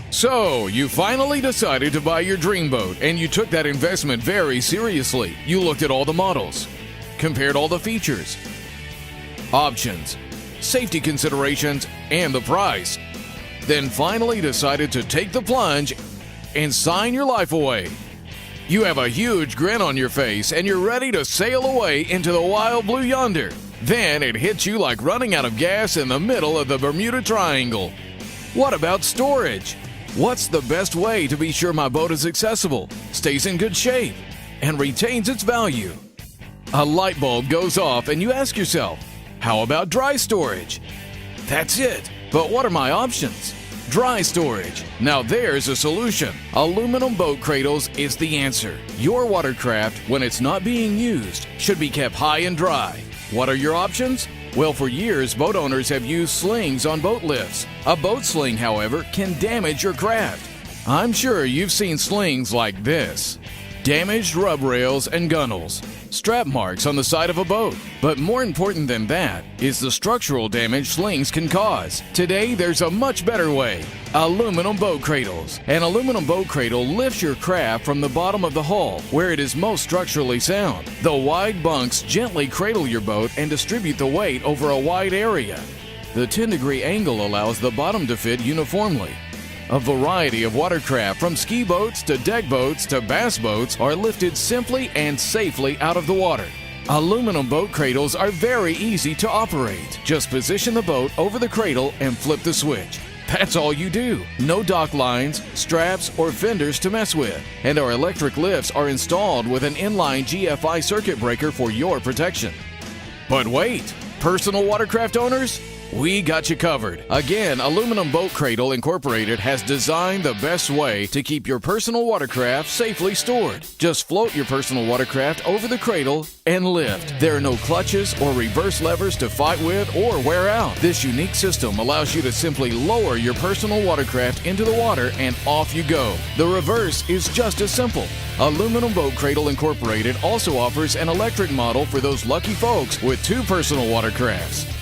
So, you finally decided to buy your dream boat, and you took that investment very seriously. You looked at all the models, compared all the features, options, safety considerations, and the price. Then finally decided to take the plunge and sign your life away. You have a huge grin on your face, and you're ready to sail away into the wild blue yonder. Then it hits you like running out of gas in the middle of the Bermuda Triangle. What about storage? What's the best way to be sure my boat is accessible, stays in good shape, and retains its value? A light bulb goes off and you ask yourself, how about dry storage? That's it. But what are my options? Dry storage. Now there's a solution. Aluminum boat cradles is the answer. Your watercraft, when it's not being used, should be kept high and dry. What are your options? Well, for years, boat owners have used slings on boat lifts. A boat sling, however, can damage your craft. I'm sure you've seen slings like this. Damaged rub rails and gunnels. Strap marks on the side of a boat. But more important than that is the structural damage slings can cause. Today, there's a much better way. Aluminum boat cradles. An aluminum boat cradle lifts your craft from the bottom of the hull, where it is most structurally sound. The wide bunks gently cradle your boat and distribute the weight over a wide area. The 10-degree angle allows the bottom to fit uniformly. A variety of watercraft, from ski boats to deck boats to bass boats, are lifted simply and safely out of the water. Aluminum boat cradles are very easy to operate. Just position the boat over the cradle and flip the switch. That's all you do. No dock lines, straps, or fenders to mess with. And our electric lifts are installed with an inline GFI circuit breaker for your protection. But wait, personal watercraft owners? We got you covered. Again, Aluminum Boat Cradle Incorporated has designed the best way to keep your personal watercraft safely stored. Just float your personal watercraft over the cradle and lift. There are no clutches or reverse levers to fight with or wear out. This unique system allows you to simply lower your personal watercraft into the water and off you go. The reverse is just as simple. Aluminum Boat Cradle Incorporated also offers an electric model for those lucky folks with two personal watercrafts.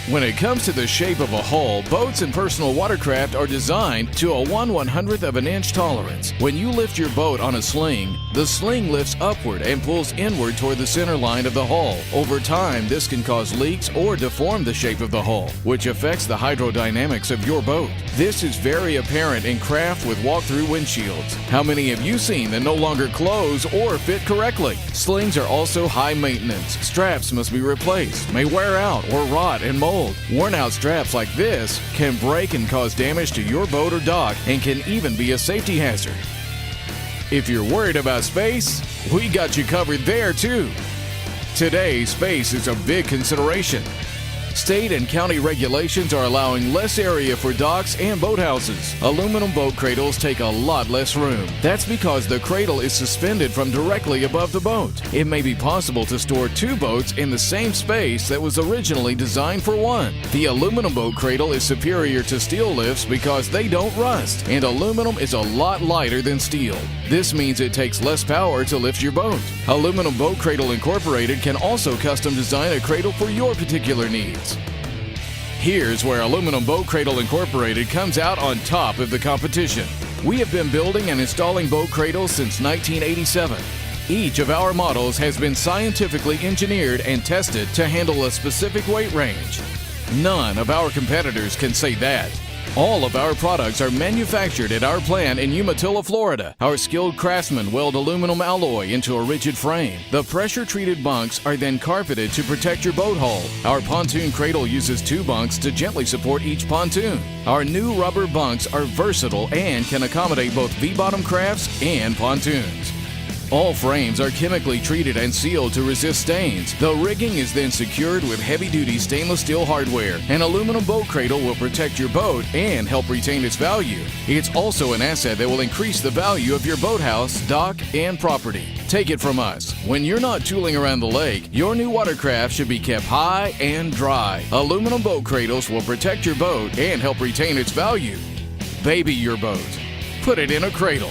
When it comes to the shape of a hull, boats and personal watercraft are designed to a 1/100th of an inch tolerance. When you lift your boat on a sling, the sling lifts upward and pulls inward toward the center line of the hull. Over time, this can cause leaks or deform the shape of the hull, which affects the hydrodynamics of your boat. This is very apparent in craft with walk-through windshields. How many have you seen that no longer close or fit correctly? Slings are also high maintenance. Straps must be replaced, may wear out or rot and mold. Worn-out straps like this can break and cause damage to your boat or dock and can even be a safety hazard. If you're worried about space, we got you covered there too. Today, space is a big consideration. State and county regulations are allowing less area for docks and boathouses. Aluminum boat cradles take a lot less room. That's because the cradle is suspended from directly above the boat. It may be possible to store two boats in the same space that was originally designed for one. The aluminum boat cradle is superior to steel lifts because they don't rust, and aluminum is a lot lighter than steel. This means it takes less power to lift your boat. Aluminum Boat Cradle Incorporated can also custom design a cradle for your particular needs. Here's where Aluminum Boat Cradle Incorporated comes out on top of the competition. We have been building and installing boat cradles since 1987. Each of our models has been scientifically engineered and tested to handle a specific weight range. None of our competitors can say that. All of our products are manufactured at our plant in Umatilla, Florida. Our skilled craftsmen weld aluminum alloy into a rigid frame. The pressure-treated bunks are then carpeted to protect your boat hull. Our pontoon cradle uses two bunks to gently support each pontoon. Our new rubber bunks are versatile and can accommodate both V-bottom crafts and pontoons. All frames are chemically treated and sealed to resist stains. The rigging is then secured with heavy-duty stainless steel hardware. An aluminum boat cradle will protect your boat and help retain its value. It's also an asset that will increase the value of your boathouse, dock, and property. Take it from us. When you're not tooling around the lake, your new watercraft should be kept high and dry. Aluminum boat cradles will protect your boat and help retain its value. Baby your boat. Put it in a cradle.